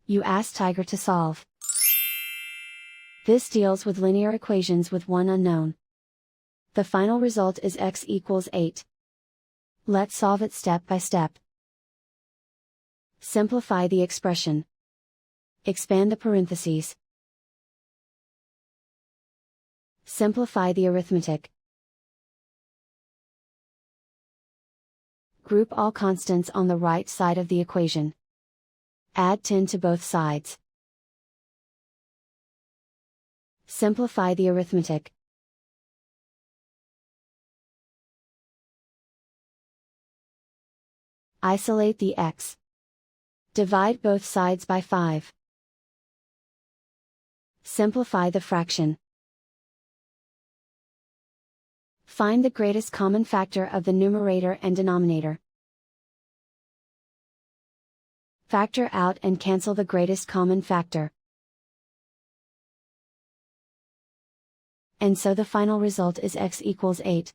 You ask Tiger to solve. This deals with linear equations with one unknown. The final result is x equals 8. Let's solve it step by step. Simplify the expression. Expand the parentheses. Simplify the arithmetic. Group all constants on the right side of the equation. Add 10 to both sides. Simplify the arithmetic. Isolate the x. Divide both sides by 5. Simplify the fraction. Find the greatest common factor of the numerator and denominator. Factor out and cancel the greatest common factor. And so the final result is x equals 8.